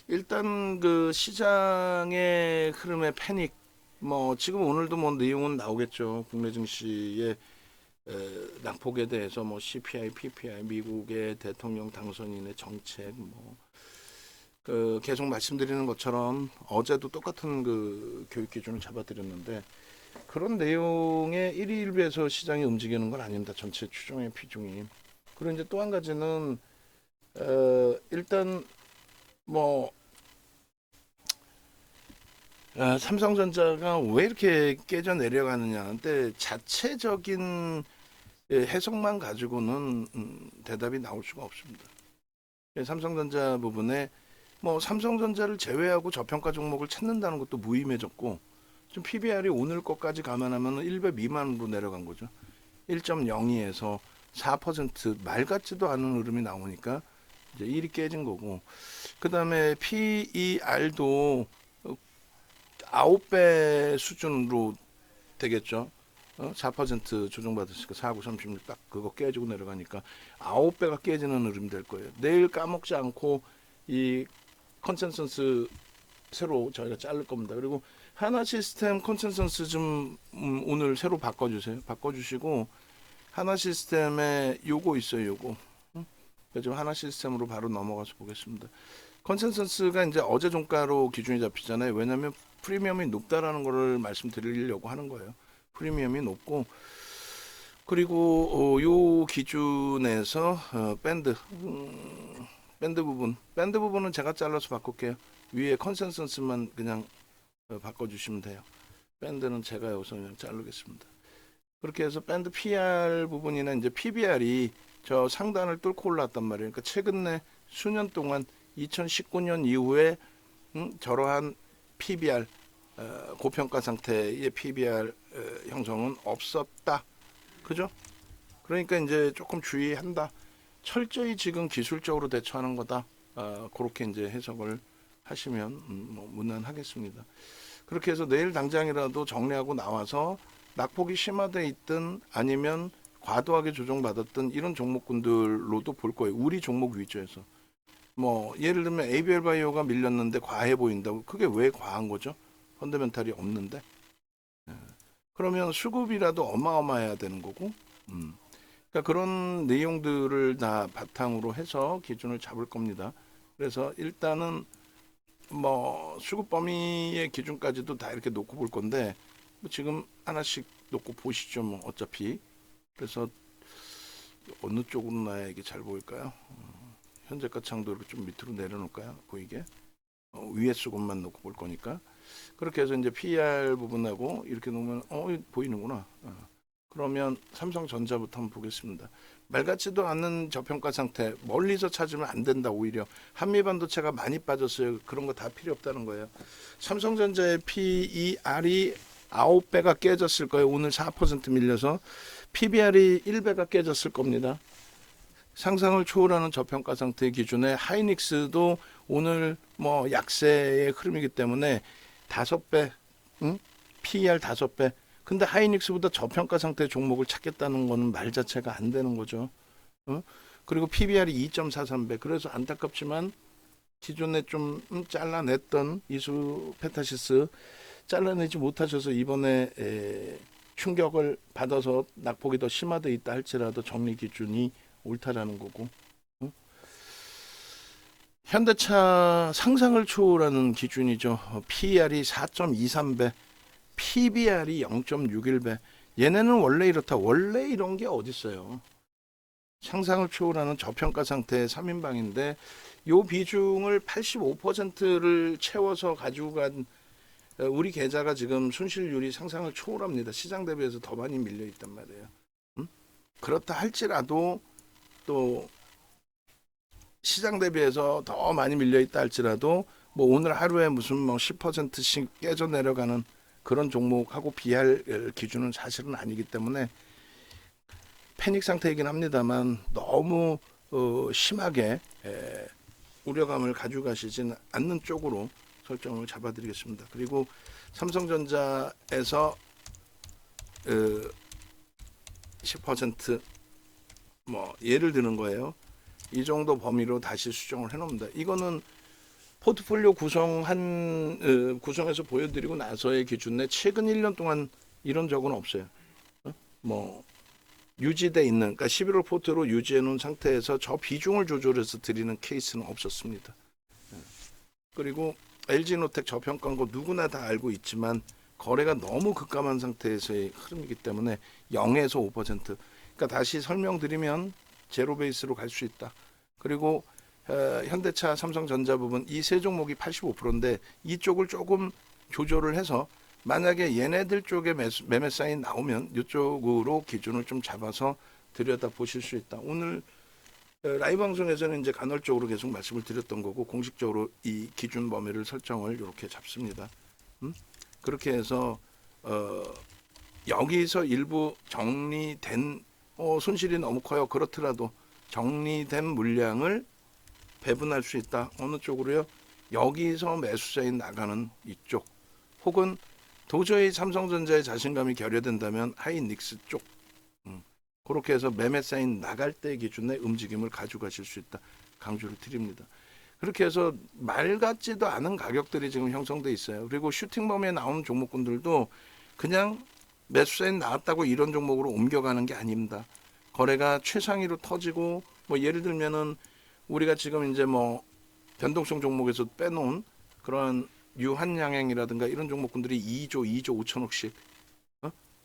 일단 그 시장의 흐름의 패닉, 뭐 지금 오늘도 뭐 내용은 나오겠죠. 국내 증시의 낙폭에 대해서 뭐 CPI, PPI, 미국의 대통령 당선인의 정책, 뭐 그 계속 말씀드리는 것처럼 어제도 똑같은 그 교육 기준을 잡아드렸는데 그런 내용의 1위 1비에서 시장이 움직이는 건 아닙니다. 전체 추종의 비중이. 그리고 이제 또 한 가지는 일단 뭐 삼성전자가 왜 이렇게 깨져 내려가느냐. 근데 자체적인 해석만 가지고는 대답이 나올 수가 없습니다. 삼성전자 부분에 뭐 삼성전자를 제외하고 저평가 종목을 찾는다는 것도 무의미해졌고 좀 PBR이 오늘 것까지 감안하면 1배 미만으로 내려간 거죠. 1.02에서 4%말 같지도 않은 흐름이 나오니까 이제 1이 깨진 거고 그 다음에 PER도 9배 수준으로 되겠죠. 4% 조정받았으니까 4, 9, 36 딱 그거 깨지고 내려가니까 9배가 깨지는 흐름 될 거예요. 내일 까먹지 않고 이 컨센서스 새로 저희가 자를 겁니다. 그리고 하나 시스템 컨센서스 좀 오늘 새로 바꿔주세요. 바꿔주시고 하나 시스템에 요거 있어요. 요거. 좀 하나 시스템으로 바로 넘어가서 보겠습니다. 컨센서스가 이제 어제 종가로 기준이 잡히잖아요. 왜냐하면 프리미엄이 높다라는 거를 말씀드리려고 하는 거예요. 프리미엄이 높고 그리고 요 기준에서 밴드 부분은 제가 잘라서 바꿀게요. 위에 컨센서스만 그냥 바꿔주시면 돼요. 밴드는 제가 여기서 그냥 자르겠습니다. 그렇게 해서 밴드 PR 부분이나 이제 PBR이 저 상단을 뚫고 올랐단 말이에요. 그러니까 최근에 수년 동안 2019년 이후에 저러한 PBR 고평가 상태의 PBR 형성은 없었다. 그죠? 그러니까 이제 조금 주의한다. 철저히 지금 기술적으로 대처하는 거다. 그렇게 이제 해석을 하시면 뭐 무난하겠습니다. 그렇게 해서 내일 당장이라도 정리하고 나와서 낙폭이 심화돼 있든 아니면 과도하게 조정받았던 이런 종목군들로도 볼 거예요. 우리 종목 위주에서. 뭐 예를 들면 ABL 바이오가 밀렸는데 과해 보인다고. 그게 왜 과한 거죠? 펀더멘탈이 없는데. 그러면 수급이라도 어마어마해야 되는 거고. 그러니까 그런 내용들을 다 바탕으로 해서 기준을 잡을 겁니다. 그래서 일단은 뭐 수급 범위의 기준까지도 다 이렇게 놓고 볼 건데 뭐 지금 하나씩 놓고 보시죠. 뭐 어차피 그래서 어느 쪽으로 놔야 이게 잘 보일까요? 현재가 창도를 좀 밑으로 내려놓을까요? 보이게 위에 수급만 놓고 볼 거니까 그렇게 해서 이제 PR 부분하고 이렇게 놓으면 보이는구나. 그러면 삼성전자부터 한번 보겠습니다. 말 같지도 않은 저평가 상태 멀리서 찾으면 안 된다. 오히려 한미반도체가 많이 빠졌어요. 그런 거 다 필요 없다는 거예요. 삼성전자의 PER이 9배가 깨졌을 거예요. 오늘 4% 밀려서 PBR이 1배가 깨졌을 겁니다. 상상을 초월하는 저평가 상태 기준에 하이닉스도 오늘 뭐 약세의 흐름이기 때문에 5배, PER 5배. 근데 하이닉스보다 저평가 상태 종목을 찾겠다는 거는 말 자체가 안 되는 거죠. 그리고 PBR이 2.43배. 그래서 안타깝지만 기존에 좀 잘라냈던 이수 페타시스 잘라내지 못하셔서 이번에 충격을 받아서 낙폭이 더 심화돼 있다 할지라도 정리 기준이 옳다라는 거고. 현대차 상상을 초월하는 기준이죠. PER이 4.23배, PBR이 0.61배. 얘네는 원래 이렇다. 원래 이런 게 어딨어요. 상상을 초월하는 저평가 상태의 3인방인데 요 비중을 85%를 채워서 가지고 간 우리 계좌가 지금 순실률이 상상을 초월합니다. 시장 대비해서 더 많이 밀려 있단 말이에요. 그렇다 할지라도 또 시장 대비해서 더 많이 밀려 있다 할지라도 뭐 오늘 하루에 무슨 뭐 10%씩 깨져 내려가는 그런 종목하고 비할 기준은 사실은 아니기 때문에 패닉 상태이긴 합니다만 너무 심하게 우려감을 가지고 가시지는 않는 쪽으로 설정을 잡아드리겠습니다. 그리고 삼성전자에서 10% 예를 드는 거예요. 이 정도 범위로 다시 수정을 해놓습니다. 이거는 포트폴리오 구성해서 보여드리고 나서의 기준 내 최근 1년 동안 이런 적은 없어요. 뭐 유지돼 있는, 그러니까 11월 포트로 유지해 놓은 상태에서 저 비중을 조절해서 드리는 케이스는 없었습니다. 그리고 LG노텍 저평가한 거 누구나 다 알고 있지만 거래가 너무 급감한 상태에서의 흐름이기 때문에 0에서 5%. 그러니까 다시 설명드리면 제로 베이스로 갈 수 있다. 그리고 현대차, 삼성전자 부분 이 세 종목이 85%인데 이쪽을 조금 조절을 해서 만약에 얘네들 쪽에 매매 사인 나오면 이쪽으로 기준을 좀 잡아서 들여다 보실 수 있다. 오늘 라이브 방송에서는 이제 간헐적으로 계속 말씀을 드렸던 거고 공식적으로 이 기준 범위를 설정을 이렇게 잡습니다. 그렇게 해서 여기서 일부 정리된 손실이 너무 커요. 그렇더라도 정리된 물량을 배분할 수 있다. 어느 쪽으로요? 여기서 매수자인 나가는 이쪽 혹은 도저히 삼성전자의 자신감이 결여된다면 하이닉스 쪽 그렇게 해서 매매 사인 나갈 때 기준의 움직임을 가져가실 수 있다. 강조를 드립니다. 그렇게 해서 말 같지도 않은 가격들이 지금 형성돼 있어요. 그리고 슈팅범위에 나오는 종목군들도 그냥 매수 사인 나왔다고 이런 종목으로 옮겨가는 게 아닙니다. 거래가 최상위로 터지고 뭐 예를 들면은 우리가 지금 이제 뭐 변동성 종목에서 빼놓은 그런 유한양행이라든가 이런 종목군들이 2조 5천억씩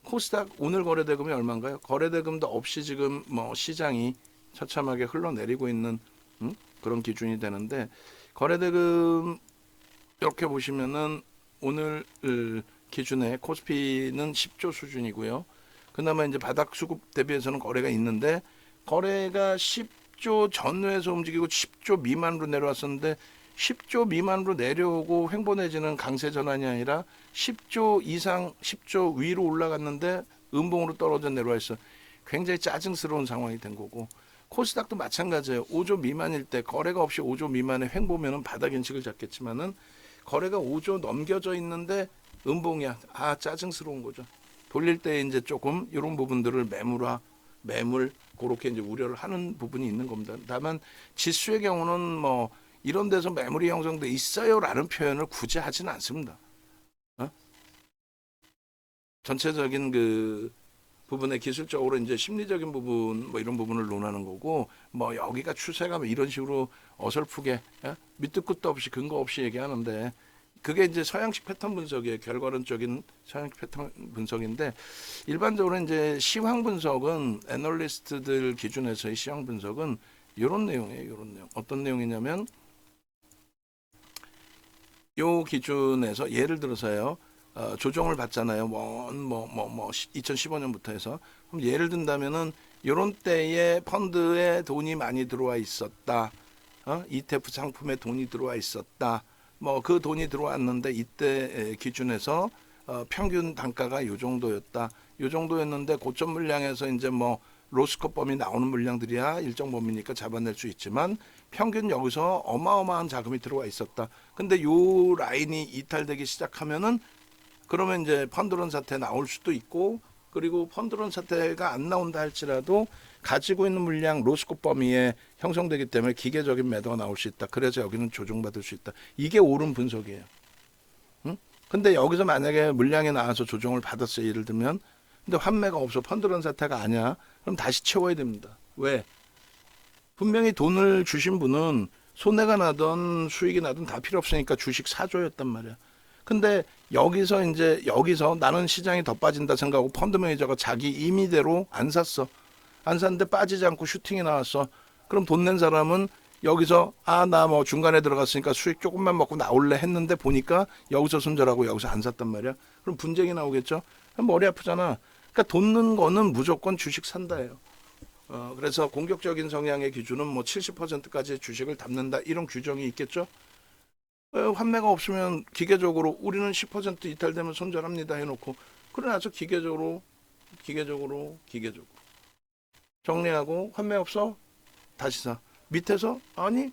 코스닥 오늘 거래대금이 얼마인가요? 거래대금도 없이 지금 뭐 시장이 처참하게 흘러내리고 있는 그런 기준이 되는데 거래대금 이렇게 보시면은 오늘 기준에 코스피는 10조 수준이고요. 그나마 이제 바닥 수급 대비해서는 거래가 있는데 거래가 10조 전후에서 움직이고 10조 미만으로 내려왔었는데 10조 미만으로 내려오고 횡보내지는 강세 전환이 아니라 10조 이상 10조 위로 올라갔는데 음봉으로 떨어져 내려와 있어. 굉장히 짜증스러운 상황이 된 거고 코스닥도 마찬가지예요. 5조 미만일 때 거래가 없이 5조 미만의 횡보면은 바닥 인식을 잡겠지만은 거래가 5조 넘겨져 있는데 음봉이야. 아 짜증스러운 거죠. 돌릴 때 이제 조금 이런 부분들을 매물 그렇게 이제 우려를 하는 부분이 있는 겁니다. 다만 지수의 경우는 뭐 이런 데서 매물이 형성돼 있어요라는 표현을 굳이 하지는 않습니다. 전체적인 그 부분에 기술적으로 이제 심리적인 부분 뭐 이런 부분을 논하는 거고 뭐 여기가 추세가 뭐 이런 식으로 어설프게 밑도 끝도 없이 근거 없이 얘기하는데 그게 이제 서양식 패턴 분석이에요. 결과론적인 서양식 패턴 분석인데 일반적으로 이제 시황 분석은 애널리스트들 기준에서의 시황 분석은 이런 내용이에요. 이런 내용. 어떤 내용이냐면 요 기준에서 예를 들어서요. 조정을 받잖아요. 2015년부터 해서. 그럼 예를 든다면은 요런 때에 펀드에 돈이 많이 들어와 있었다. ETF 상품에 돈이 들어와 있었다. 뭐 그 돈이 들어왔는데 이때 기준에서 평균 단가가 요 정도였다. 요 정도였는데 고점 물량에서 이제 뭐 로스컷 범위 나오는 물량들이야 일정 범위니까 잡아낼 수 있지만 평균 여기서 어마어마한 자금이 들어와 있었다. 근데 요 라인이 이탈되기 시작하면은 그러면 이제 펀드론 사태 나올 수도 있고 그리고 펀드론 사태가 안 나온다 할지라도 가지고 있는 물량 로스컷 범위에 형성되기 때문에 기계적인 매도가 나올 수 있다. 그래서 여기는 조정받을 수 있다. 이게 옳은 분석이에요. 근데 여기서 만약에 물량이 나와서 조정을 받았어요. 예를 들면 근데 환매가 없어 펀드론 사태가 아니야. 그럼 다시 채워야 됩니다. 왜? 분명히 돈을 주신 분은 손해가 나든 수익이 나든 다 필요 없으니까 주식 사줘였단 말이야. 근데 여기서 나는 시장이 더 빠진다 생각하고 펀드 매니저가 자기 임의대로 안 샀어. 안 샀는데 빠지지 않고 슈팅이 나왔어. 그럼 돈 낸 사람은 여기서 나 뭐 중간에 들어갔으니까 수익 조금만 먹고 나올래 했는데 보니까 여기서 손절하고 여기서 안 샀단 말이야. 그럼 분쟁이 나오겠죠. 머리 아프잖아. 그러니까 돈 넣는 거는 무조건 주식 산다예요. 그래서 공격적인 성향의 기준은 뭐 70%까지 주식을 담는다 이런 규정이 있겠죠. 환매가 없으면 기계적으로 우리는 10% 이탈되면 손절합니다 해놓고 그러나서 기계적으로 정리하고 환매 없어 다시 사. 밑에서 아니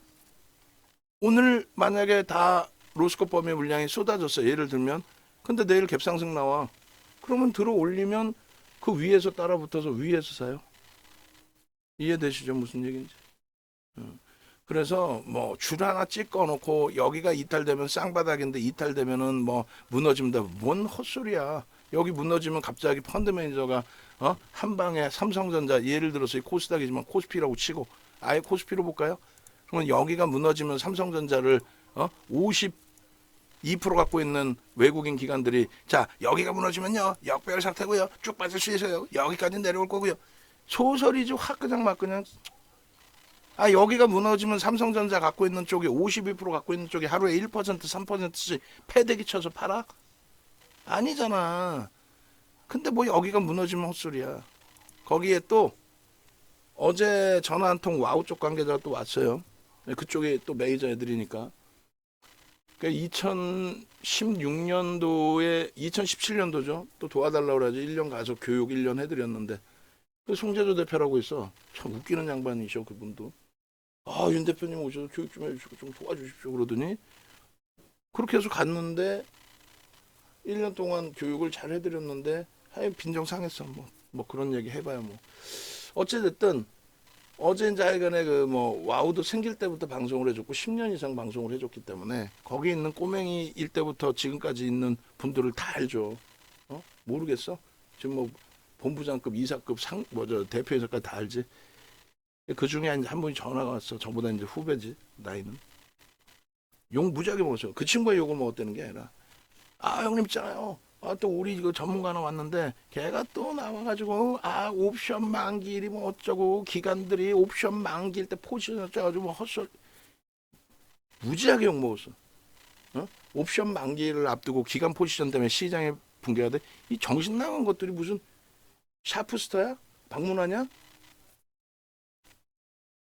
오늘 만약에 다 로스컷 범위 물량이 쏟아졌어 예를 들면 근데 내일 갭상승 나와 그러면 들어 올리면 그 위에서 따라 붙어서 위에서 사요. 이해되시죠 무슨 얘기인지. 그래서 뭐 줄 하나 찍어 놓고 여기가 이탈되면 쌍바닥인데 이탈되면은 뭐 무너집니다. 뭔 헛소리야. 여기 무너지면 갑자기 펀드 매니저가 한 방에 삼성전자 예를 들어서 이 코스닥이지만 코스피라고 치고 아예 코스피로 볼까요? 그러면 여기가 무너지면 삼성전자를 52% 갖고 있는 외국인 기관들이 자 여기가 무너지면요 역배열 상태고요 쭉 빠질 수 있어요 여기까지 내려올 거고요 소설이지 확 그냥 막 그냥 아 여기가 무너지면 삼성전자 갖고 있는 쪽이 52% 갖고 있는 쪽이 하루에 1% 3%씩 패대기 쳐서 팔아? 아니잖아. 근데 뭐 여기가 무너지면 헛소리야. 거기에 또 어제 전화 한 통 와우 쪽 관계자가 또 왔어요. 그쪽에 또 메이저 애들이니까. 그러니까 2016년도에 2017년도죠. 또 도와달라고 그러지. 1년 가서 교육 1년 해드렸는데 그 송재조 대표라고 있어. 참 웃기는 양반이셔 그분도. 아, 윤 대표님 오셔서 교육 좀 해주시고 좀 도와주십시오 그러더니 그렇게 해서 갔는데 1년 동안 교육을 잘 해드렸는데 하여 빈정상했어. 뭐 그런 얘기 해봐야 뭐. 어찌됐든 어제 이제 하여간에 그 뭐 와우도 생길 때부터 방송을 해줬고 10년 이상 방송을 해줬기 때문에 거기 있는 꼬맹이일 때부터 지금까지 있는 분들을 다 알죠. 모르겠어? 지금 뭐 본부장급, 이사급, 대표이사까지 다 알지. 그 중에 한 분이 전화가 왔어. 저보다 이제 후배지 나이는. 욕 무지하게 먹었어. 그 친구가 욕을 먹었다는 게 아니라 아 형님 있잖아요. 또 우리 이거 전문가 하나 왔는데 걔가 또 나와가지고 옵션 만기일이 뭐 어쩌고 기관들이 옵션 만기일 때 포지션 어쩌가지고 뭐 헛소리 무지하게 욕 먹었어. 옵션 만기를 앞두고 기간 포지션 때문에 시장에 붕괴가 돼. 이 정신 나간 것들이 무슨 샤프스터야? 방문하냐?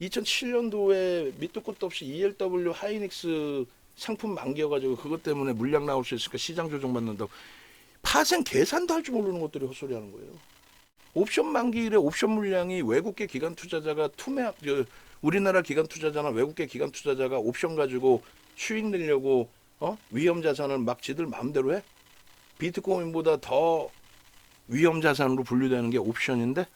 2007년도에 밑도 끝도 없이 ELW 하이닉스 상품 만기여가지고 그것 때문에 물량 나올 수 있으니까 시장 조정 받는다고 파생 계산도 할 줄 모르는 것들이 헛소리 하는 거예요. 옵션 만기일에 옵션 물량이 외국계 기관 투자자가 우리나라 기관 투자자나 외국계 기관 투자자가 옵션 가지고 수익 내려고 위험 자산을 막 지들 마음대로 해? 비트코인보다 더 위험 자산으로 분류되는 게 옵션인데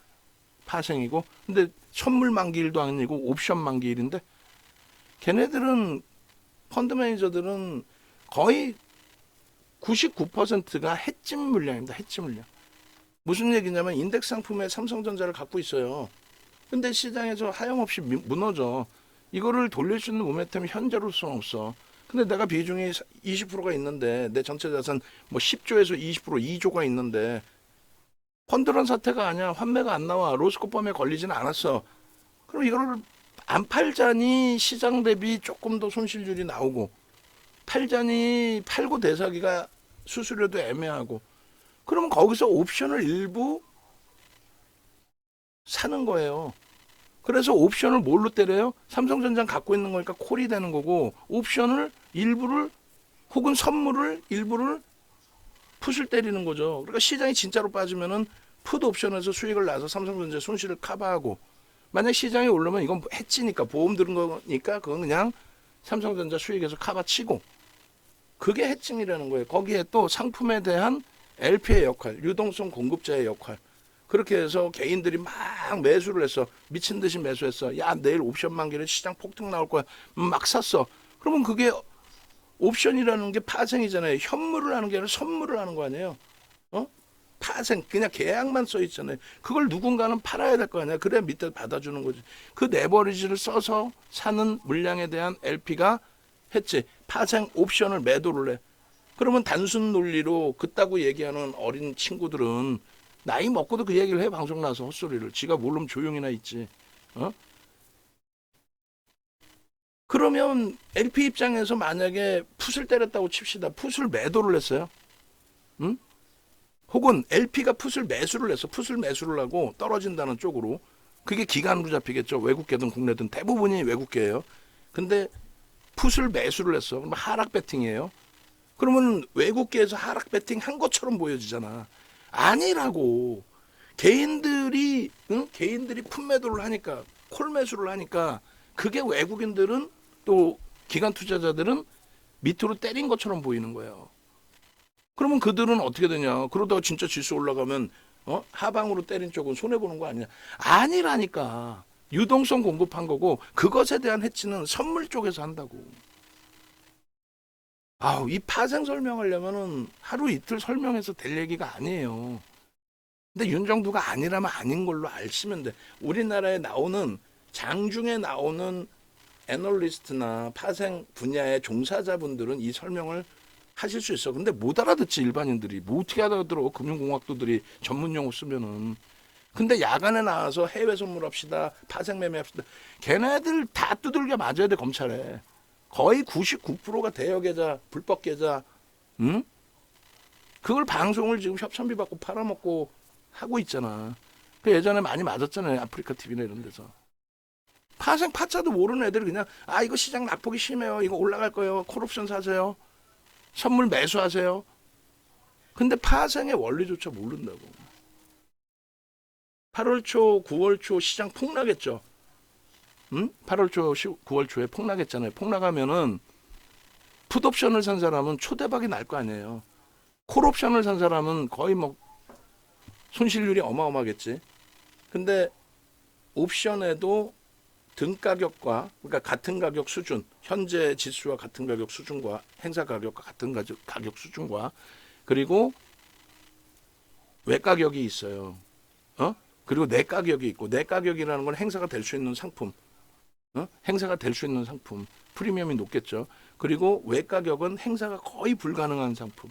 파생이고 근데 선물 만기일도 아니고 옵션 만기일인데 걔네들은 펀드 매니저들은 거의 99%가 해짐 물량입니다. 해짐 물량. 무슨 얘기냐면 인덱스 상품에 삼성전자를 갖고 있어요. 근데 시장에서 하염없이 무너져. 이거를 돌릴 수 있는 모멘텀이 현재로서는 없어. 근데 내가 비중이 20%가 있는데 내 전체 자산 뭐 10조에서 20% 2조가 있는데 펀드런 사태가 아니야. 환매가 안 나와. 로스코펌에 걸리지는 않았어. 그럼 이거를 안 팔자니 시장 대비 조금 더 손실률이 나오고 팔자니 팔고 대사기가 수수료도 애매하고 그러면 거기서 옵션을 일부 사는 거예요. 그래서 옵션을 뭘로 때려요? 삼성전자 갖고 있는 거니까 콜이 되는 거고 옵션을 일부를 혹은 선물을 일부를 풋을 때리는 거죠. 그러니까 시장이 진짜로 빠지면은 풋 옵션에서 수익을 나서 삼성전자 손실을 커버하고 만약 시장이 오르면 이건 해치니까 보험 들은 거니까 그건 그냥 삼성전자 수익에서 커버치고 그게 해칭이라는 거예요. 거기에 또 상품에 대한 LP의 역할, 유동성 공급자의 역할. 그렇게 해서 개인들이 막 매수를 했어. 미친 듯이 매수했어. 야 내일 옵션 만기를 시장 폭등 나올 거야. 막 샀어. 그러면 그게 옵션이라는 게 파생이잖아요. 현물을 하는 게 아니라 선물을 하는 거 아니에요. 파생 그냥 계약만 써 있잖아요. 그걸 누군가는 팔아야 될 거 아니야. 그래야 밑에 받아주는 거지. 그 레버리지를 써서 사는 물량에 대한 LP가 했지. 파생 옵션을 매도를 해. 그러면 단순 논리로 그따구 얘기하는 어린 친구들은 나이 먹고도 그 얘기를 해. 방송 나서 헛소리를. 지가 모르면 조용히나 있지. 그러면 LP 입장에서 만약에 풋을 때렸다고 칩시다. 풋을 매도를 했어요. 응? 혹은 LP가 풋을 매수를 해서 풋을 매수를 하고 떨어진다는 쪽으로 그게 기간으로 잡히겠죠. 외국계든 국내든 대부분이 외국계예요. 근데 풋을 매수를 했어. 그럼 하락 배팅이에요. 그러면 외국계에서 하락 배팅 한 것처럼 보여지잖아. 아니라고. 개인들이 풋 매도를 하니까 콜 매수를 하니까 그게 외국인들은 또 기관 투자자들은 밑으로 때린 것처럼 보이는 거예요. 그러면 그들은 어떻게 되냐? 그러다가 진짜 지수 올라가면 하방으로 때린 쪽은 손해 보는 거 아니냐? 아니라니까. 유동성 공급한 거고 그것에 대한 해치는 선물 쪽에서 한다고. 아우, 이 파생 설명하려면은 하루 이틀 설명해서 될 얘기가 아니에요. 근데 윤정두가 아니라면 아닌 걸로 아시면 돼. 우리나라에 나오는 장중에 나오는 애널리스트나 파생 분야의 종사자분들은 이 설명을 하실 수 있어. 근데 못 알아듣지 일반인들이. 뭐 어떻게 알아들어 금융공학도들이 전문 용어 쓰면은. 근데 야간에 나와서 해외 선물합시다, 파생 매매합시다. 걔네들 다 두들겨 맞아야 돼 검찰에. 거의 99%가 대여 계좌, 불법 계좌, 응? 그걸 방송을 지금 협찬비 받고 팔아먹고 하고 있잖아. 그 예전에 많이 맞았잖아요. 아프리카 TV나 이런 데서. 파생 파자도 모르는 애들이 그냥 아 이거 시장 낙폭이 심해요. 이거 올라갈 거예요. 콜옵션 사세요. 선물 매수하세요. 근데 파생의 원리조차 모른다고. 8월 초, 9월 초 시장 폭락했죠. 응? 8월 초, 9월 초에 폭락했잖아요. 폭락하면은 풋옵션을 산 사람은 초대박이 날 거 아니에요. 콜옵션을 산 사람은 거의 뭐 손실률이 어마어마하겠지. 근데 옵션에도 등 가격과 그러니까 같은 가격 수준, 현재 지수와 같은 가격 수준과 행사 가격과 같은 가격 수준과 그리고 외 가격이 있어요. 그리고 내 가격이 있고 내 가격이라는 건 행사가 될 수 있는 상품. 행사가 될 수 있는 상품. 프리미엄이 높겠죠. 그리고 외 가격은 행사가 거의 불가능한 상품.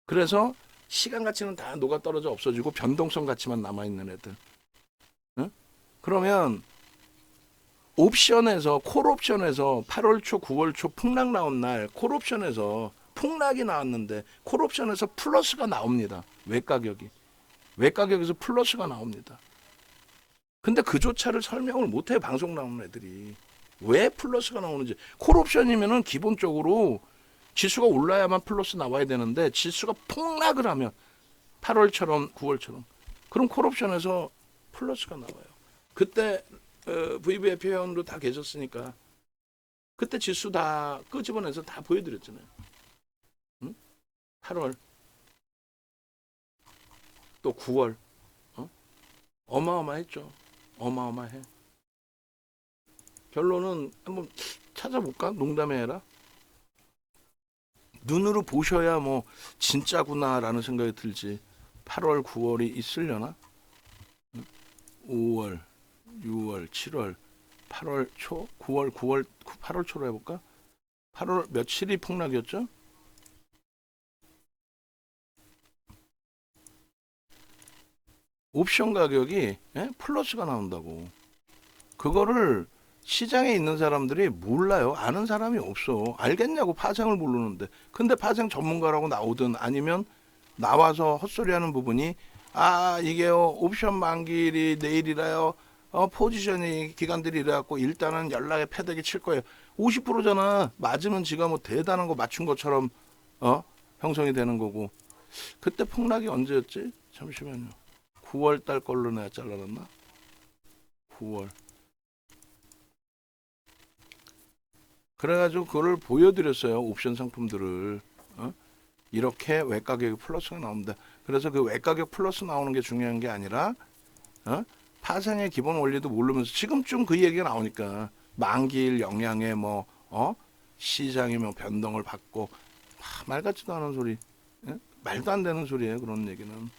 그래서 시간 가치는 다 녹아 떨어져 없어지고 변동성 가치만 남아 있는 애들. 그러면 옵션에서 콜옵션에서 8월 초, 9월 초 폭락 나온 날 콜옵션에서 폭락이 나왔는데 콜옵션에서 플러스가 나옵니다. 외 가격이. 외 가격에서 플러스가 나옵니다. 근데 그조차를 설명을 못해요. 방송 나오는 애들이. 왜 플러스가 나오는지. 콜옵션이면은 기본적으로 지수가 올라야만 플러스 나와야 되는데 지수가 폭락을 하면 8월처럼 9월처럼 그럼 콜옵션에서 플러스가 나와요. 그때 VVIP 회원도 다 계셨으니까 그때 지수 다 끄집어내서 다 보여드렸잖아요. 응? 8월 또 9월 어마어마했죠. 어마어마해. 결론은 한번 찾아볼까? 농담이 아니라 눈으로 보셔야 뭐 진짜구나라는 생각이 들지. 8월, 9월이 있으려나? 5월, 6월, 7월, 8월 초, 9월, 9월, 8월 초로 해볼까? 8월 며칠이 폭락이었죠? 옵션 가격이 플러스가 나온다고. 그거를 시장에 있는 사람들이 몰라요. 아는 사람이 없어. 알겠냐고 파생을 모르는데. 근데 파생 전문가라고 나오든 아니면 나와서 헛소리하는 부분이 아 이게요 옵션 만기일이 내일이라요. 포지션이 기관들이 이래갖고 일단은 연락에 패대기 칠 거예요. 50%잖아. 맞으면 지가 뭐 대단한 거 맞춘 것처럼 형성이 되는 거고. 그때 폭락이 언제였지? 잠시만요. 9월 달 걸로 내가 잘라놨나? 9월. 그래가지고 그걸 보여드렸어요. 옵션 상품들을. 이렇게 외가격이 플러스가 나옵니다. 그래서 그 외가격 플러스 나오는 게 중요한 게 아니라 파생의 기본 원리도 모르면서 지금쯤 그 얘기가 나오니까 만기일 영향에 뭐 시장이 뭐 변동을 받고 말 같지도 않은 소리, 말도 안 되는 소리예요. 그런 얘기는.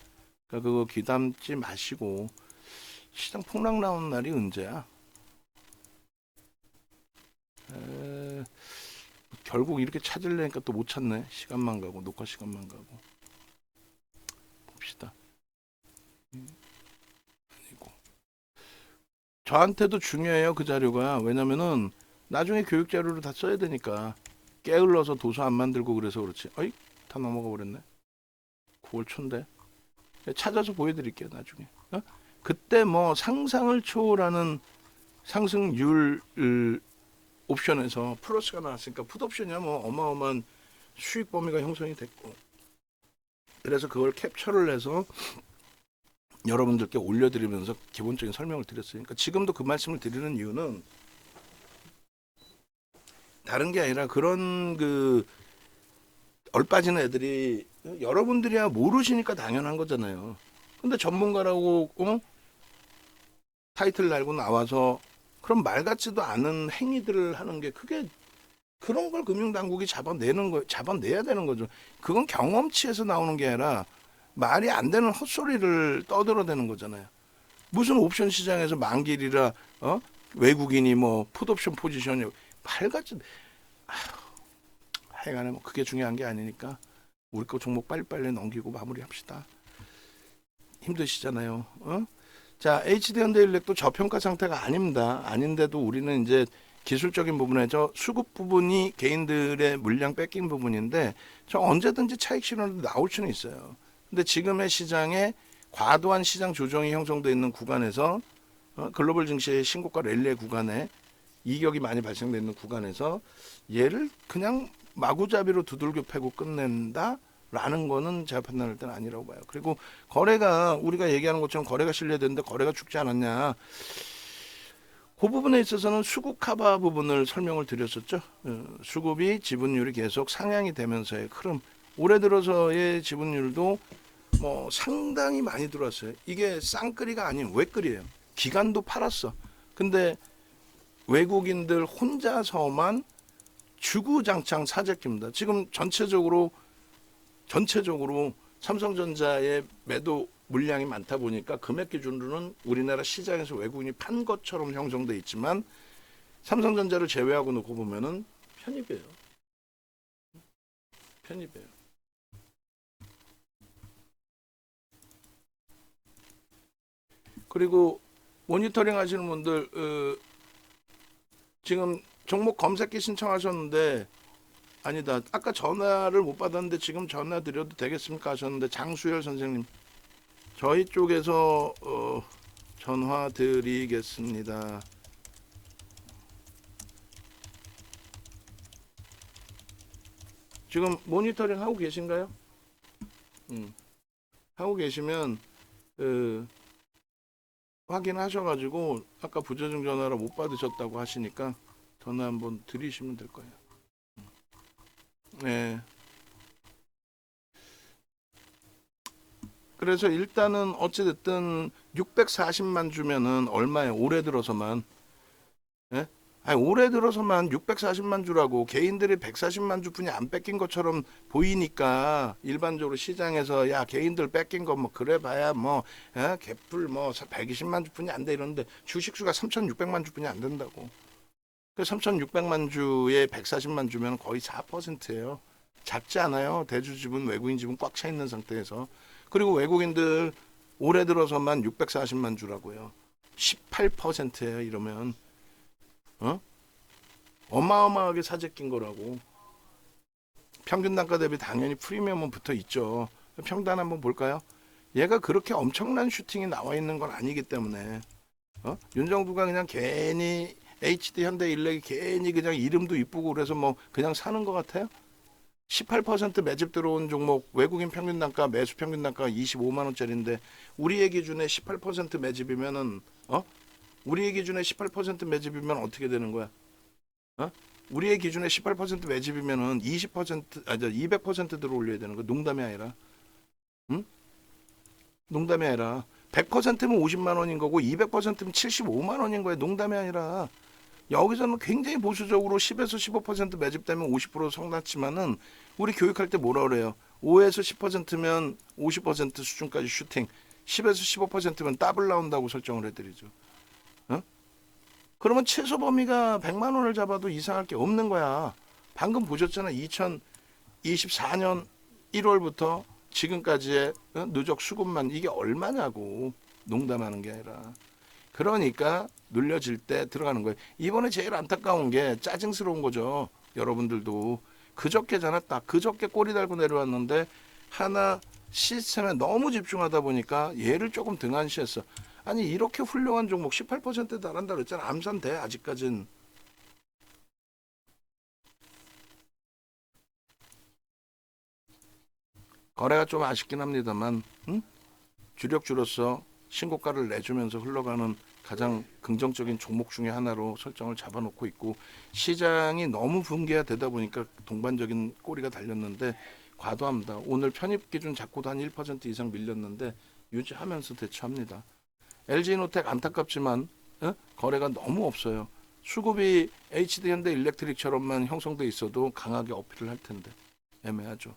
그러니까 그거 귀담지 마시고 시장 폭락 나오는 날이 언제야? 결국 이렇게 찾으려니까 또 못 찾네. 시간만 가고 녹화 시간만 가고. 봅시다. 아니고. 저한테도 중요해요 그 자료가. 왜냐면은 나중에 교육 자료로 다 써야 되니까. 게을러서 도서 안 만들고 그래서 그렇지. 어이 다 넘어가 버렸네. 9월 초인데. 찾아서 보여드릴게요 나중에. 그때 뭐 상상을 초월하는 상승률 옵션에서 플러스가 나왔으니까 풋옵션이야 뭐 어마어마한 수익 범위가 형성이 됐고 그래서 그걸 캡처를 해서 여러분들께 올려드리면서 기본적인 설명을 드렸으니까 지금도 그 말씀을 드리는 이유는 다른 게 아니라 그런 그 얼빠지는 애들이 여러분들이야 모르시니까 당연한 거잖아요. 근데 전문가라고 타이틀 달고 나와서 그런 말 같지도 않은 행위들을 하는 게 그게 그런 걸 금융당국이 잡아내야 되는 거죠. 그건 경험치에서 나오는 게 아니라 말이 안 되는 헛소리를 떠들어대는 거잖아요. 무슨 옵션 시장에서 만길이라 외국인이 뭐 풋옵션 포지션이 말같이 하여간에 뭐 그게 중요한 게 아니니까 우리 거 종목 빨리빨리 넘기고 마무리합시다. 힘드시잖아요. 자, HD현대인력도 저평가 상태가 아닙니다. 아닌데도 우리는 이제 기술적인 부분에서 수급 부분이 개인들의 물량 뺏긴 부분인데 저 언제든지 차익 실현도 나올 수는 있어요. 근데 지금의 시장에 과도한 시장 조정이 형성되어 있는 구간에서 글로벌 증시의 신고가 랠리의 구간에 이격이 많이 발생되어 있는 구간에서 얘를 그냥 마구잡이로 두들겨 패고 끝낸다라는 거는 제가 판단할 때는 아니라고 봐요. 그리고 거래가 우리가 얘기하는 것처럼 거래가 실려되는데 거래가 죽지 않았냐. 그 부분에 있어서는 수급 카바 부분을 설명을 드렸었죠. 수급이 지분율이 계속 상향이 되면서의 흐름. 올해 들어서의 지분율도 뭐 상당히 많이 들어왔어요. 이게 쌍끌이가 아닌 외끌이에요. 기관도 팔았어. 근데 외국인들 혼자서만 주구장창 사재기입니다. 지금 전체적으로 삼성전자의 매도 물량이 많다 보니까 금액 기준으로는 우리나라 시장에서 외국인이 판 것처럼 형성돼 있지만 삼성전자를 제외하고 놓고 보면은 편입이에요. 그리고 모니터링 하시는 분들 지금 종목 검색기 신청하셨는데 아니다. 아까 전화를 못 받았는데 지금 전화 드려도 되겠습니까 하셨는데 장수열 선생님 저희 쪽에서 전화 드리겠습니다. 지금 모니터링 하고 계신가요? 하고 계시면 확인하셔가지고 아까 부재중 전화를 못 받으셨다고 하시니까 전화 한번 드리시면 될 거예요. 네. 그래서 일단은 어찌됐든 640만 주면은 얼마예요? 올해 들어서만. 예? 아니, 올해 들어서만 640만 주라고 개인들이 140만 주뿐이 안 뺏긴 것처럼 보이니까 일반적으로 시장에서 야 개인들 뺏긴 거 뭐 그래 봐야 뭐 개풀 뭐 120만 주뿐이 안 돼 이러는데 주식수가 3,600만 주뿐이 안 된다고. 그 3,600만 주에 140만 주면 거의 4%예요. 작지 않아요. 대주 지분, 외국인 지분 꽉 차 있는 상태에서. 그리고 외국인들 올해 들어서만 640만 주라고요. 18%예요. 이러면 어마어마하게 사재 낀 거라고. 평균 단가 대비 당연히 프리미엄은 붙어 있죠. 평단 한번 볼까요? 얘가 그렇게 엄청난 슈팅이 나와 있는 건 아니기 때문에 윤정두가 그냥 괜히 HD 현대인력이 괜히 그냥 이름도 이쁘고 그래서 뭐 그냥 사는 것 같아요? 18% 매집 들어온 종목 외국인 평균 단가 매수 평균 단가가 25만 원짜리인데 우리의 기준에 18% 매집이면은 우리의 기준에 18% 매집이면 어떻게 되는 거야? 우리의 기준에 18% 매집이면은 200% 들어올려야 되는 거. 농담이 아니라. 응? 농담이 아니라 100%면 50만 원인 거고 200%면 75만 원인 거예요. 농담이 아니라. 여기서는 굉장히 보수적으로 10에서 15% 매집되면 50% 성났지만은 우리 교육할 때 뭐라 그래요? 5에서 10%면 50% 수준까지 슈팅, 10에서 15%면 더블 나온다고 설정을 해드리죠. 그러면 최소 범위가 100만 원을 잡아도 이상할 게 없는 거야. 방금 보셨잖아. 2024년 1월부터 지금까지의 누적 수급만 이게 얼마냐고. 농담하는 게 아니라. 그러니까 눌려질 때 들어가는 거예요. 이번에 제일 안타까운 게 짜증스러운 거죠. 여러분들도 그저께잖아. 딱 그저께 꼬리 달고 내려왔는데 하나 시스템에 너무 집중하다 보니까 얘를 조금 등한시했어. 아니 이렇게 훌륭한 종목 18% 달한다 그랬잖아. 암산돼 아직까진. 거래가 좀 아쉽긴 합니다만 주력주로서 신고가를 내주면서 흘러가는 가장 긍정적인 종목 중에 하나로 설정을 잡아놓고 있고 시장이 너무 붕괴되다 보니까 동반적인 꼬리가 달렸는데 과도합니다. 오늘 편입 기준 잡고도 한 1% 이상 밀렸는데 유지하면서 대처합니다. LG노텍 안타깝지만 거래가 너무 없어요. 수급이 HD현대일렉트릭처럼만 형성돼 있어도 강하게 어필을 할 텐데 애매하죠.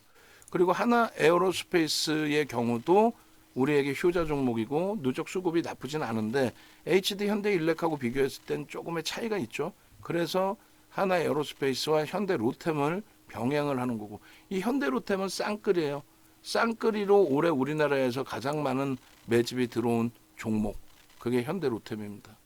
그리고 하나 에어로스페이스의 경우도 우리에게 효자 종목이고 누적 수급이 나쁘진 않은데 HD현대일렉하고 비교했을 땐 조금의 차이가 있죠. 그래서 하나 에어로스페이스와 현대로템을 병행을 하는 거고, 이 현대로템은 쌍끌이에요. 쌍끌이로 올해 우리나라에서 가장 많은 매집이 들어온 종목, 그게 현대로템입니다.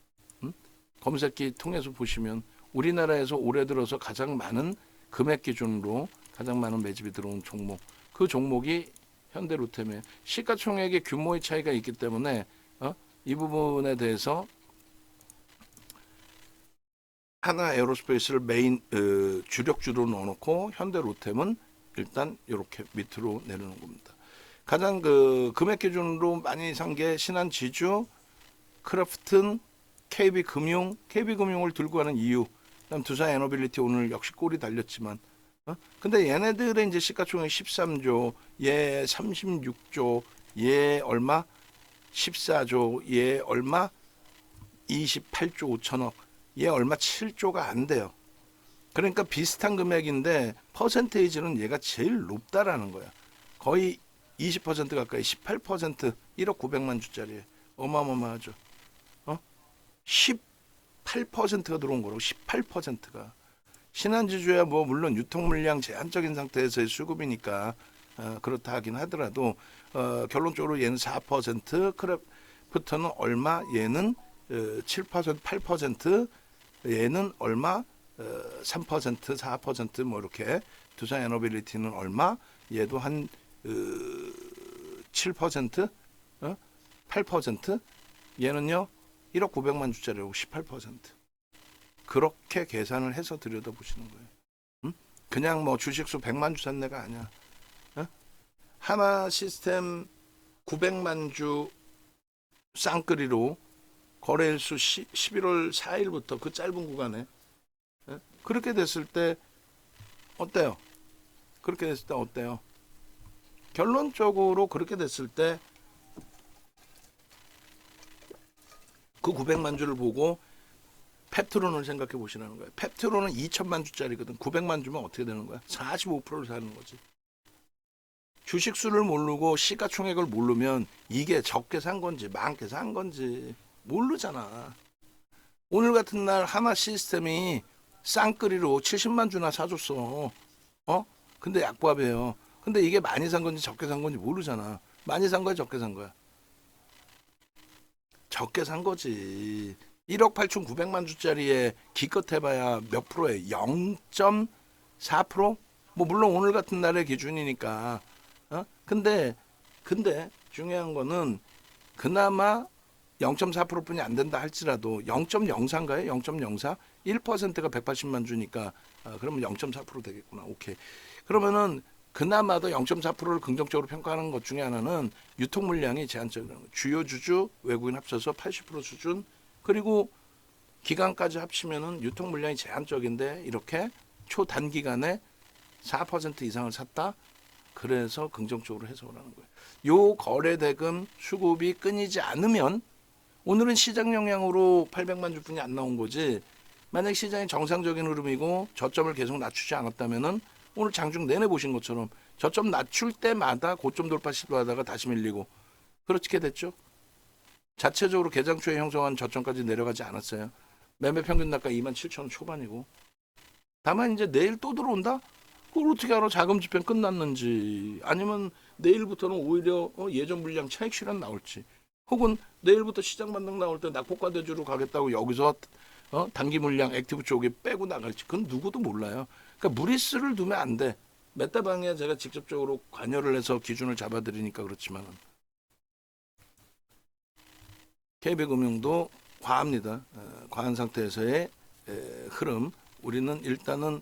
검색기 통해서 보시면 우리나라에서 올해 들어서 가장 많은 금액 기준으로 가장 많은 매집이 들어온 종목, 그 종목이 현대로템의 시가총액의 규모의 차이가 있기 때문에 이 부분에 대해서 하나 에어로스페이스를 메인 주력주로 넣어놓고 현대로템은 일단 이렇게 밑으로 내려놓은 겁니다. 가장 금액 기준으로 많이 산 게 신한지주, 크래프튼, KB금융을 들고 가는 이유. 그다음 두산에너빌리티 오늘 역시 꼴이 달렸지만 근데 얘네들의 이제 시가총액 13조, 얘 36조, 얘 얼마? 14조, 얘 얼마? 28조 5천억, 얘 얼마? 7조가 안 돼요. 그러니까 비슷한 금액인데 퍼센테이지는 얘가 제일 높다라는 거야. 거의 20% 가까이 18%, 1억 900만 주짜리에 어마어마하죠. 18%가 들어온 거라고. 18%가. 신한지주야 뭐 물론 유통 물량 제한적인 상태에서의 수급이니까 그렇다 하긴 하더라도 결론적으로 얘는 4%, 크래프트는 얼마? 얘는 7%, 8%, 얘는 얼마? 3%, 4%뭐 이렇게. 두산에너빌리티는 얼마? 얘도 한 7%, 8%, 얘는요 1억 900만 주짜리라고 18%. 그렇게 계산을 해서 들여다보시는 거예요. 그냥 뭐 주식수 100만 주 샀네가 아니야. 하나 시스템 900만 주 쌍끌이로 거래일수 11월 4일부터 그 짧은 구간에 그렇게 됐을 때 어때요? 그렇게 됐을 때 어때요? 결론적으로 그렇게 됐을 때 그 900만 주를 보고 펩트론을 생각해 보시라는 거예요. 펩트론은 2천만 주짜리거든. 900만 주면 어떻게 되는 거야? 45%를 사는 거지. 주식수를 모르고 시가총액을 모르면 이게 적게 산 건지 많게 산 건지 모르잖아. 오늘 같은 날 하나 시스템이 쌍끌이로 70만 주나 사줬어. 근데 약밥이에요. 근데 이게 많이 산 건지 적게 산 건지 모르잖아. 많이 산 거야, 적게 산 거야? 적게 산 거지. 1억 8,900만 주짜리에 기껏 해봐야 몇 프로에 0.4%? 뭐 물론 오늘 같은 날의 기준이니까. 근데 중요한 거는 그나마 0.4%뿐이 안 된다 할지라도 0.04인가요? 0.04? 1%가 180만 주니까 그러면 0.4% 되겠구나. 오케이. 그러면은 그나마도 0.4%를 긍정적으로 평가하는 것 중에 하나는 유통 물량이 제한적이라는 거예요. 주요 주주 외국인 합쳐서 80% 수준, 그리고 기간까지 합치면은 유통 물량이 제한적인데 이렇게 초단기간에 4% 이상을 샀다. 그래서 긍정적으로 해석을 하는 거예요. 요 거래대금 수급이 끊이지 않으면 오늘은 시장 영향으로 800만 주뿐이 안 나온 거지. 만약 시장이 정상적인 흐름이고 저점을 계속 낮추지 않았다면은 오늘 장중 내내 보신 것처럼 저점 낮출 때마다 고점 돌파 시도하다가 다시 밀리고 그렇게 됐죠. 자체적으로 개장 초에 형성한 저점까지 내려가지 않았어요. 매매 평균 단가 27,000원 초반이고. 다만 이제 내일 또 들어온다? 그걸 어떻게 알아? 자금 집행 끝났는지, 아니면 내일부터는 오히려 예전 물량 차익 실현 나올지, 혹은 내일부터 시장 반등 나올 때 낙폭과 대주로 가겠다고 여기서 단기 물량 액티브 쪽에 빼고 나갈지, 그건 누구도 몰라요. 그러니까 무리수를 두면 안 돼. 메타방에 제가 직접적으로 관여를 해서 기준을 잡아드리니까 그렇지만 KB금융도 과합니다. 과한 상태에서의 흐름. 우리는 일단은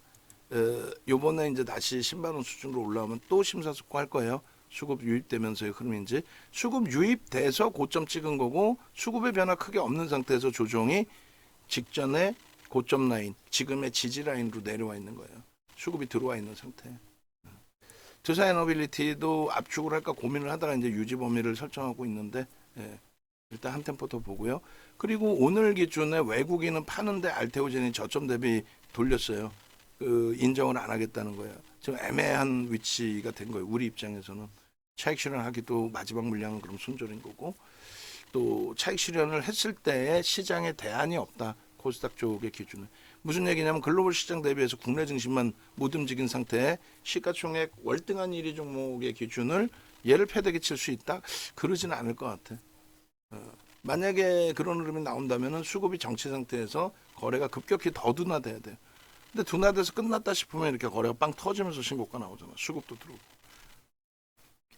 요번에 이제 다시 신반원 수준으로 올라오면 또 심사숙고할 거예요. 수급 유입되면서의 흐름인지. 수급 유입돼서 고점 찍은 거고, 수급의 변화 크게 없는 상태에서 조정이 직전에 고점 라인, 지금의 지지 라인으로 내려와 있는 거예요. 수급이 들어와 있는 상태. 두산에너빌리티도 압축을 할까 고민을 하다가 이제 유지 범위를 설정하고 있는데, 일단 한 템포 더 보고요. 그리고 오늘 기준에 외국인은 파는데 알테오젠이 저점 대비 돌렸어요. 그 인정을 안 하겠다는 거예요. 지금 애매한 위치가 된 거예요. 우리 입장에서는 차익 실현하기도 마지막 물량은 그럼 손절인 거고, 또 차익 실현을 했을 때에 시장에 대안이 없다. 코스닥 쪽의 기준은 무슨 얘기냐면 글로벌 시장 대비해서 국내 증시만 못 움직인 상태에 시가총액 월등한 1위 종목의 기준을 얘를 패대기 칠 수 있다? 그러지는 않을 것 같아. 만약에 그런 흐름이 나온다면 수급이 정체 상태에서 거래가 급격히 더 둔화돼야 돼요. 근데 둔화돼서 끝났다 싶으면 이렇게 거래가 빵 터지면서 신고가 나오잖아. 수급도 들어오고.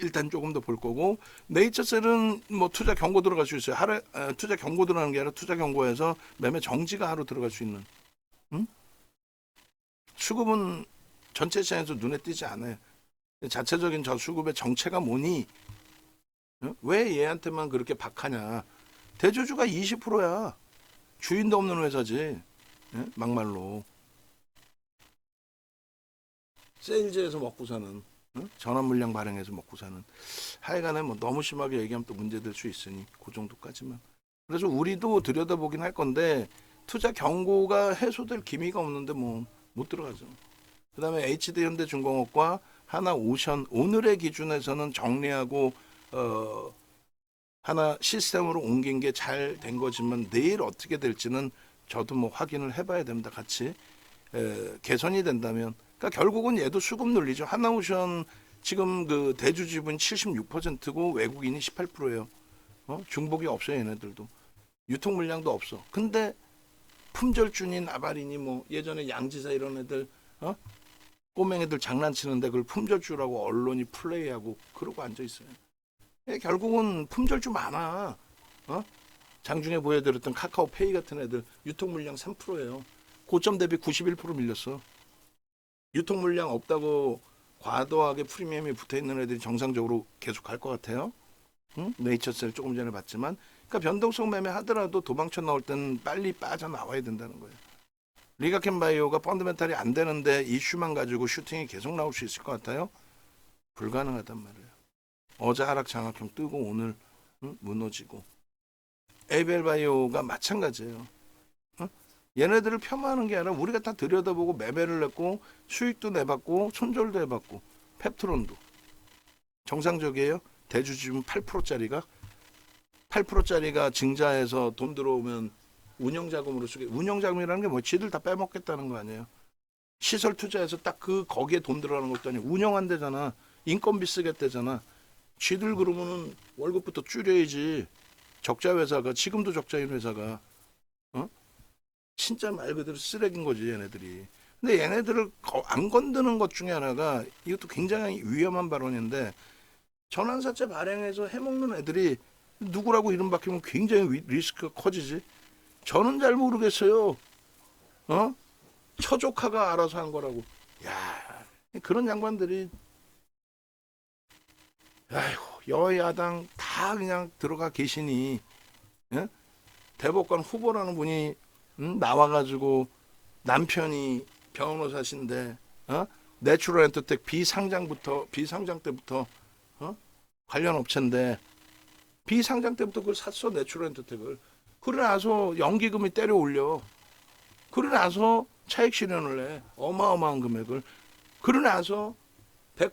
일단 조금 더 볼 거고, 네이처셀은 뭐 투자 경고 들어갈 수 있어요. 하루 투자 경고 들어가는 게 아니라 투자 경고에서 매매 정지가 하루 들어갈 수 있는. 응? 수급은 전체 시장에서 눈에 띄지 않아요. 자체적인 저 수급의 정체가 뭐니? 응? 왜 얘한테만 그렇게 박하냐? 대주주가 20%야. 주인도 없는 회사지. 응? 막말로. 세일즈에서 먹고 사는. 응? 전환 물량 발행해서 먹고 사는. 하여간에 뭐 너무 심하게 얘기하면 또 문제될 수 있으니 그 정도까지만. 그래서 우리도 들여다보긴 할 건데 투자 경고가 해소될 기미가 없는데 뭐 못 들어가죠. 그다음에 HD 현대중공업과 하나오션 오늘의 기준에서는 정리하고 하나 시스템으로 옮긴 게 잘 된 거지만 내일 어떻게 될지는 저도 뭐 확인을 해봐야 됩니다. 같이 개선이 된다면, 그러니까 결국은 얘도 수급 논리죠. 하나오션 지금 그 대주 지분 76%고 외국인이 18%예요. 중복이 없어요. 얘네들도 유통 물량도 없어. 근데 품절준이 나발이니 뭐 예전에 양지사 이런 애들 꼬맹이들 장난치는데 그걸 품절주라고 언론이 플레이하고 그러고 앉아 있어요. 결국은 품절주 많아. 장중에 보여드렸던 카카오페이 같은 애들 유통 물량 3%예요. 고점 대비 91% 밀렸어. 유통 물량 없다고 과도하게 프리미엄이 붙어 있는 애들이 정상적으로 계속 갈 것 같아요. 응? 네이처셀 조금 전에 봤지만, 그러니까 변동성 매매 하더라도 도망쳐 나올 때는 빨리 빠져나와야 된다는 거예요. 리가켄바이오가 펀드멘탈이 안 되는데 이슈만 가지고 슈팅이 계속 나올 수 있을 것 같아요? 불가능하단 말이에요. 어제 하락 장악형 뜨고 오늘 무너지고. 에이벨바이오가 마찬가지예요. 얘네들을 폄하하는 게 아니라 우리가 다 들여다보고 매매를 했고 수익도 내봤고 손절도 해봤고. 펩트론도 정상적이에요. 대주 지분 8%짜리가 8%짜리가 증자해서 돈 들어오면 운영자금으로 쓰게. 운영자금이라는 게 뭐 지들 다 빼먹겠다는 거 아니에요. 시설 투자해서 딱 그 거기에 돈 들어가는 것도 아니고 운영한대잖아. 인건비 쓰겠대잖아. 지들 그러면은 월급부터 줄여야지. 적자 회사가, 지금도 적자인 회사가 진짜 말 그대로 쓰레기인 거지 얘네들이. 근데 얘네들을 안 건드는 것 중에 하나가, 이것도 굉장히 위험한 발언인데, 전환사채 발행해서 해먹는 애들이 누구라고 이름 바뀌면 굉장히 리스크가 커지지. 저는 잘 모르겠어요. 처조카가 알아서 한 거라고. 야, 그런 양반들이, 아이고, 여야당 다 그냥 들어가 계시니, 예? 대법관 후보라는 분이 나와가지고 남편이 변호사신데, 내추럴 엔터텍 비상장 때부터 관련 업체인데 비상장 때부터 그걸 샀어. 내추럴 엔터텍을. 그래 나서 연기금이 때려 올려. 그래 나서 차익 실현을 해. 어마어마한 금액을. 그래 나서 100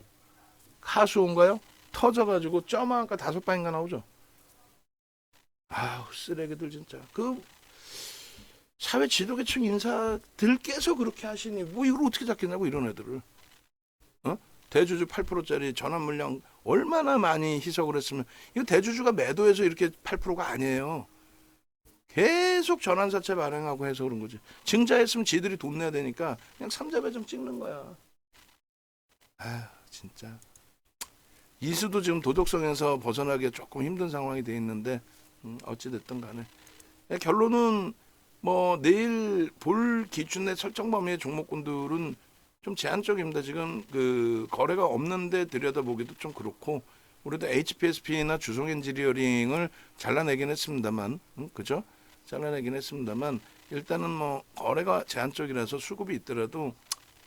하수온가요? 터져가지고 점한가 5방인가 나오죠. 아우 쓰레기들 진짜. 그 사회 지도계층 인사들께서 그렇게 하시니 뭐 이걸 어떻게 잡겠냐고 이런 애들을. 대주주 8%짜리 전환 물량 얼마나 많이 희석을 했으면. 이거 대주주가 매도해서 이렇게 8%가 아니에요. 계속 전환사채 발행하고 해서 그런 거지. 증자했으면 지들이 돈 내야 되니까 그냥 삼자 배정 찍는 거야. 아 진짜. 이수도 지금 도덕성에서 벗어나기 조금 힘든 상황이 돼 있는데 어찌됐든 간에 결론은 뭐 내일 볼 기준의 설정 범위의 종목군들은 좀 제한적입니다. 지금 그 거래가 없는데 들여다보기도 좀 그렇고, 우리도 HPSP나 주성 엔지니어링을 잘라내긴 했습니다만, 그죠? 잘라내긴 했습니다만 일단은 뭐 거래가 제한적이라서 수급이 있더라도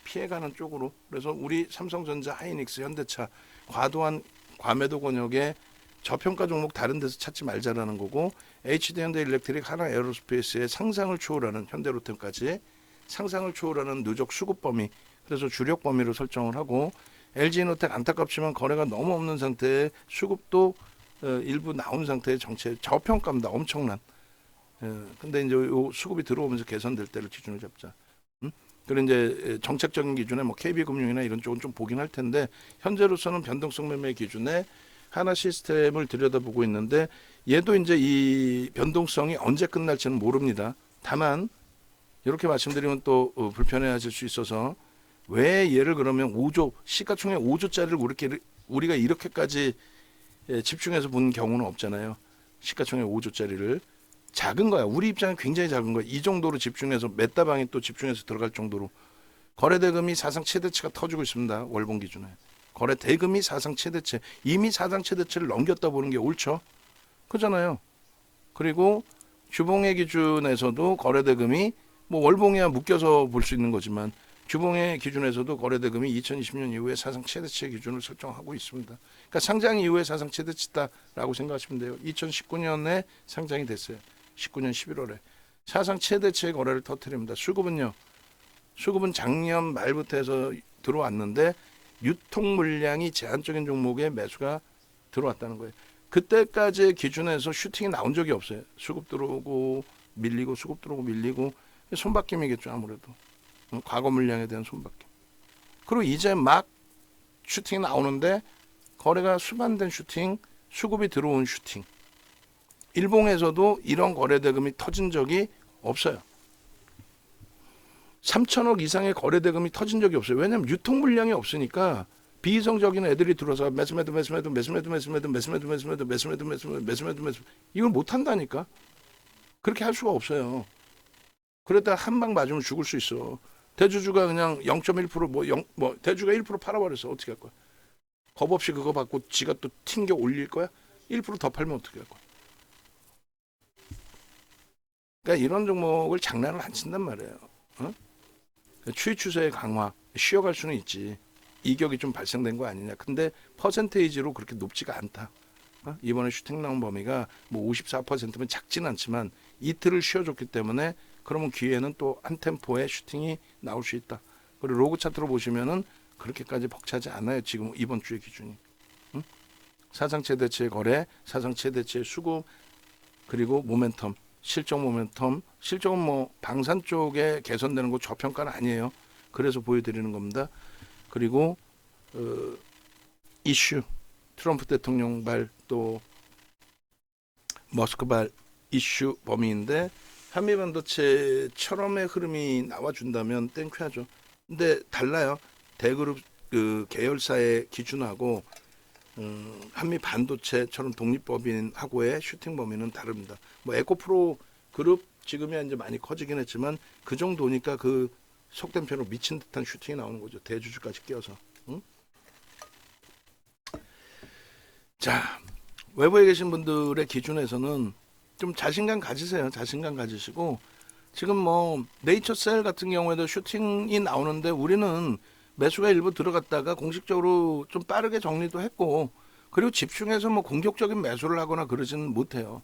피해가는 쪽으로. 그래서 우리 삼성전자, 하이닉스, 현대차 과도한 과매도 권역에 저평가 종목 다른 데서 찾지 말자라는 거고, HD 현대일렉트릭, 하나 에어로스페이스의 상상을 초월하는, 현대로템까지 상상을 초월하는 누적 수급 범위, 그래서 주력 범위로 설정을 하고, LG이노텍 안타깝지만 거래가 너무 없는 상태에 수급도 일부 나온 상태의 정체, 저평가입니다. 엄청난. 근데 이제 요 수급이 들어오면서 개선될 때를 기준으로 잡자. 그리고 이제 정책적인 기준에 뭐 KB금융이나 이런 쪽은 좀 보긴 할 텐데, 현재로서는 변동성 매매 기준에 하나 시스템을 들여다보고 있는데, 얘도 이제 이 변동성이 언제 끝날지는 모릅니다. 다만 이렇게 말씀드리면 또 불편해하실 수 있어서, 왜 얘를 그러면 5조 시가총액 5조짜리를 우리가 이렇게까지 집중해서 본 경우는 없잖아요. 시가총액 5조짜리를 작은 거야. 우리 입장은 굉장히 작은 거야. 이 정도로 집중해서 몇 다방에 또 집중해서 들어갈 정도로 거래대금이 사상 최대치가 터지고 있습니다. 월봉 기준에 거래대금이 사상 최대치, 이미 사상 최대치를 넘겼다 보는 게 옳죠. 그잖아요. 그리고 주봉의 기준에서도 거래대금이 뭐 월봉이야 묶여서 볼 수 있는 거지만, 주봉의 기준에서도 거래대금이 2020년 이후에 사상 최대치의 기준을 설정하고 있습니다. 그러니까 상장 이후에 사상 최대치다라고 생각하시면 돼요. 2019년에 상장이 됐어요. 19년 11월에 사상 최대치의 거래를 터뜨립니다. 수급은요. 수급은 작년 말부터 해서 들어왔는데 유통 물량이 제한적인 종목에 매수가 들어왔다는 거예요. 그때까지의 기준에서 슈팅이 나온 적이 없어요. 수급 들어오고 밀리고 수급 들어오고 밀리고 손바뀜이겠죠. 아무래도 과거 물량에 대한 손바뀜. 그리고 이제 막 슈팅이 나오는데 거래가 수반된 슈팅, 수급이 들어온 슈팅. 일봉에서도 이런 거래대금이 터진 적이 없어요. 3천억 이상의 거래대금이 터진 적이 없어요. 왜냐하면 유통 물량이 없으니까 비이성적인 애들이 들어서 매수매도 이걸 못 한다니까. 그렇게 할 수가 없어요. 그러다 한 방 맞으면 죽을 수 있어. 대주주가 그냥 0.1% 대주가 1% 팔아버렸어. 어떻게 할 거야? 겁 없이 그거 받고 지가 또 튕겨 올릴 거야? 1% 더 팔면 어떻게 할 거야? 그러니까 이런 종목을 장난을 안 친단 말이에요. 추이 추세의 강화, 쉬어갈 수는 있지. 이격이 좀 발생된 거 아니냐. 근데 퍼센테이지로 그렇게 높지가 않다. 이번에 슈팅 나온 범위가 뭐 54%면 작진 않지만 이틀을 쉬어줬기 때문에, 그러면 기회는 또 한 템포의 슈팅이 나올 수 있다. 그리고 로그 차트로 보시면은 그렇게까지 벅차지 않아요. 지금 이번 주의 기준이. 사상 최대치의 거래, 사상 최대치의 수급, 그리고 모멘텀, 실적 모멘텀. 실적은 뭐 방산 쪽에 개선되는 거 저평가는 아니에요. 그래서 보여드리는 겁니다. 그리고 이슈, 트럼프 대통령발 또 머스크발 이슈 범위인데, 한미반도체처럼의 흐름이 나와준다면 땡큐하죠. 근데 달라요. 대그룹 그 계열사의 기준하고 한미반도체처럼 독립법인하고의 슈팅 범위는 다릅니다. 뭐 에코프로 그룹 지금이야 이제 많이 커지긴 했지만 그 정도니까 그 속된 표로 미친 듯한 슈팅이 나오는 거죠. 대주주까지 끼어서. 응? 자, 외부에 계신 분들의 기준에서는 좀 자신감 가지세요. 자신감 가지시고, 지금 뭐 네이처셀 같은 경우에도 슈팅이 나오는데 우리는 매수가 일부 들어갔다가 공식적으로 좀 빠르게 정리도 했고, 그리고 집중해서 뭐 공격적인 매수를 하거나 그러지는 못해요.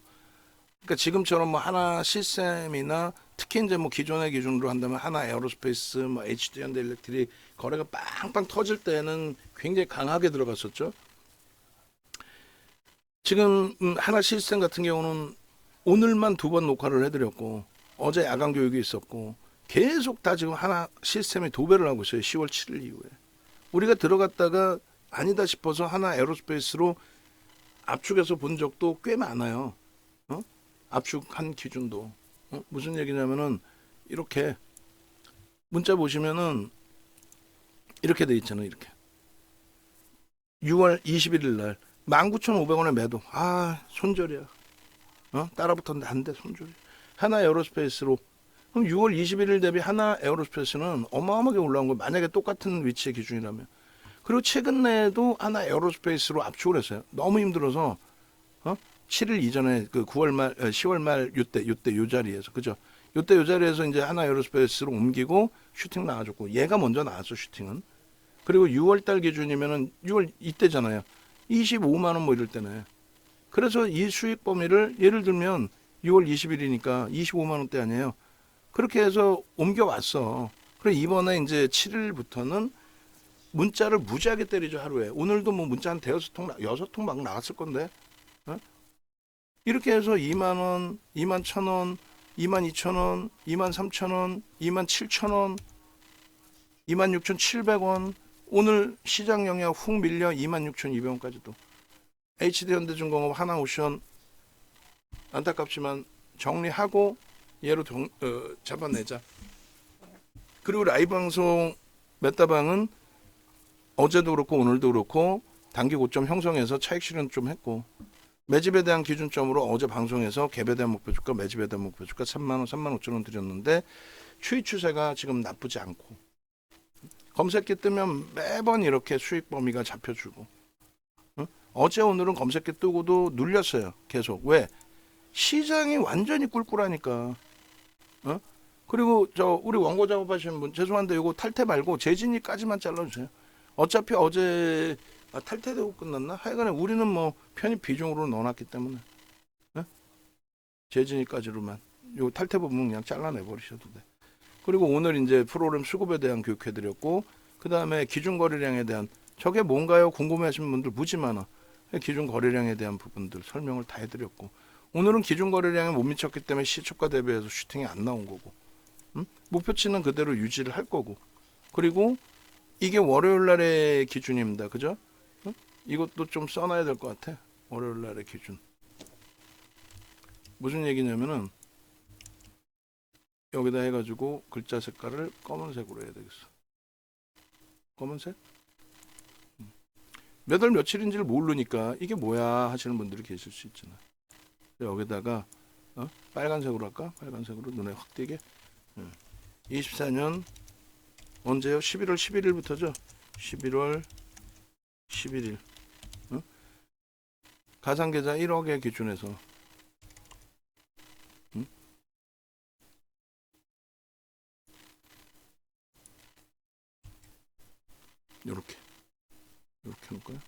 그러니까 지금처럼 뭐 하나 시스템이나 특히 이제 뭐 기존의 기준으로 한다면 하나 에어로스페이스, 뭐 HD 현대일렉트릭 거래가 빵빵 터질 때는 굉장히 강하게 들어갔었죠. 지금 하나 시스템 같은 경우는 오늘만 2번 녹화를 해드렸고, 어제 야간 교육이 있었고, 계속 다 지금 하나 시스템이 도배를 하고 있어요. 10월 7일 이후에. 우리가 들어갔다가 아니다 싶어서 하나 에어로스페이스로 압축해서 본 적도 꽤 많아요. 압축한 기준도. 무슨 얘기냐면은 이렇게 문자 보시면은 이렇게 돼 있잖아요. 이렇게 6월 21일 날 19,500원에 매도. 손절이야. 따라붙었는데 안 돼. 손절이. 하나 에어로스페이스로. 그럼 6월 21일 대비 하나 에어로스페이스는 어마어마하게 올라온 거예요. 만약에 똑같은 위치의 기준이라면. 그리고 최근 내에도 하나 에어로스페이스로 압축을 했어요. 너무 힘들어서 7일 이전에 그 9월 말 10월 말 요때 요 자리에서, 그죠? 요때 요 자리에서 이제 하나 에어로스페이스로 옮기고 슈팅 나와줬고, 얘가 먼저 나왔어. 슈팅은. 그리고 6월 달 기준이면은 6월 이때잖아요. 25만 원 뭐 이럴 때네. 그래서 이 수익 범위를 예를 들면 6월 20일이니까 25만 원대 아니에요. 그렇게 해서 옮겨왔어. 그래 이번에 이제 7일부터는 문자를 무지하게 때리죠 하루에. 오늘도 뭐 문자 한 대여섯 통, 6통 막 나갔을 건데. 어? 이렇게 해서 2만 원, 2만 1,000원, 2만 2천 원, 2만 3천 원, 2만 7천 원, 2만 6,700원. 오늘 시장 영향 훅 밀려 2만 6,200원까지도. HD현대중공업 하나오션 안타깝지만 정리하고 얘로 잡아내자. 그리고 라이브 방송 메타방은 어제도 그렇고 오늘도 그렇고 단기 고점 형성해서 차익 실현 좀 했고, 매집에 대한 기준점으로 어제 방송에서 갭에 대한 목표 주가, 매집에 대한 목표 주가 3만 원, 3만 5천 원 드렸는데 추이 추세가 지금 나쁘지 않고, 검색기 뜨면 매번 이렇게 수익 범위가 잡혀주고, 어제 오늘은 검색기 뜨고도 눌렸어요. 계속. 왜? 시장이 완전히 꿀꿀하니까. 그리고 저 우리 원고 작업하시는 분, 죄송한데 이거 탈퇴 말고 재진입까지만 잘라주세요. 어차피 어제 탈퇴되고 끝났나? 하여간에 우리는 뭐 편입 비중으로 넣어놨기 때문에 재진입까지로만 요 탈퇴 부분 그냥 잘라내버리셔도 돼. 그리고 오늘 이제 프로그램 수급에 대한 교육해드렸고, 그 다음에 기준 거래량에 대한, 저게 뭔가요? 궁금해하시는 분들 무지 많아. 기준 거래량에 대한 부분들 설명을 다 해드렸고, 오늘은 기준 거래량에 못 미쳤기 때문에 시초가 대비해서 슈팅이 안 나온 거고, 목표치는 그대로 유지를 할 거고, 그리고 이게 월요일 날의 기준입니다. 그죠? 이것도 좀 써놔야 될 것 같아. 월요일 날의 기준. 무슨 얘기냐면은 여기다 해가지고 글자 색깔을 검은색으로 해야 되겠어. 검은색? 몇 월 며칠인지를 모르니까 이게 뭐야 하시는 분들이 계실 수 있잖아. 여기다가 빨간색으로 할까? 빨간색으로 눈에 확 띄게. 24년 언제요? 11월 11일부터죠. 11월 11일. 가상계좌 1억의 기준에서 요렇게 해놓을까요?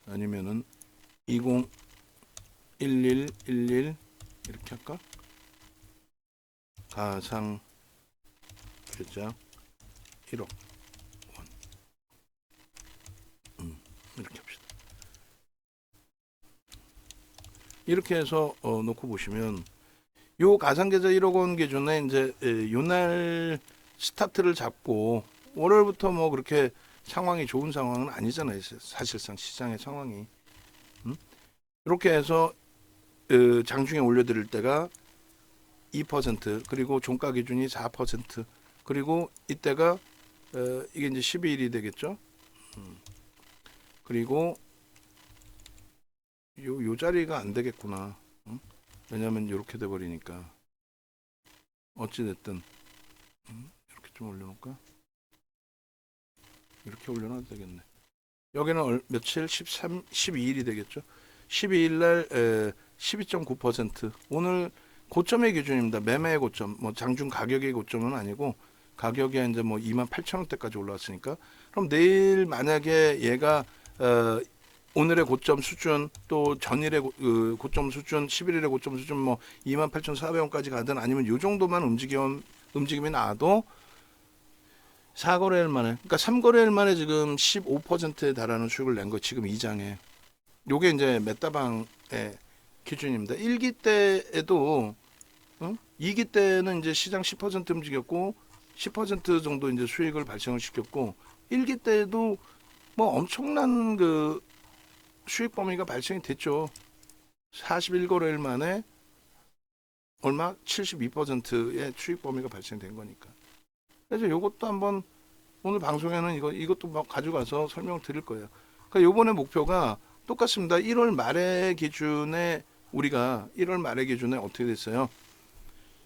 아니면은 201111 이렇게 할까? 가상 계좌 1억 원. 이렇게 합시다. 이렇게 해서 놓고 보시면 요 가상계좌 1억 원 기준에 이제 요날 스타트를 잡고, 월요일부터 뭐 그렇게 상황이 좋은 상황은 아니잖아요. 사실상 시장의 상황이. 이렇게 해서 장중에 올려드릴 때가 2%, 그리고 종가 기준이 4%, 그리고 이때가 이게 이제 12일이 되겠죠. 그리고 요 자리가 안 되겠구나. 왜냐면 이렇게 돼 버리니까. 어찌 됐든 이렇게 좀 올려놓을까? 이렇게 올려놔도 되겠네. 여기는 며칠? 12일이 되겠죠. 12일 날 12.9%. 오늘 고점의 기준입니다. 매매의 고점. 뭐 장중 가격의 고점은 아니고, 가격이 이제 뭐 28,000원대까지 올라왔으니까, 그럼 내일 만약에 얘가 오늘의 고점 수준, 또 전일의 고점 수준, 11일의 고점 수준 뭐 28,400원까지 가든, 아니면 요 정도만 움직임이 나와도 4거래일 만에, 그러니까 3거래일 만에 지금 15%에 달하는 수익을 낸 거, 지금 2장에. 요게 이제 메타방의 기준입니다. 1기 때에도 2기 때는 이제 시장 10% 움직였고 10% 정도 이제 수익을 발생을 시켰고, 1기 때에도 뭐 엄청난 그 수익 범위가 발생이 됐죠. 41거래일 만에 얼마? 72%의 수익 범위가 발생된 거니까. 그래서 이것도 한번 오늘 방송에는 이것도 막 가져가서 설명을 드릴 거예요. 그러니까 요번에 목표가 똑같습니다. 1월 말의 기준에, 우리가 1월 말의 기준에 어떻게 됐어요?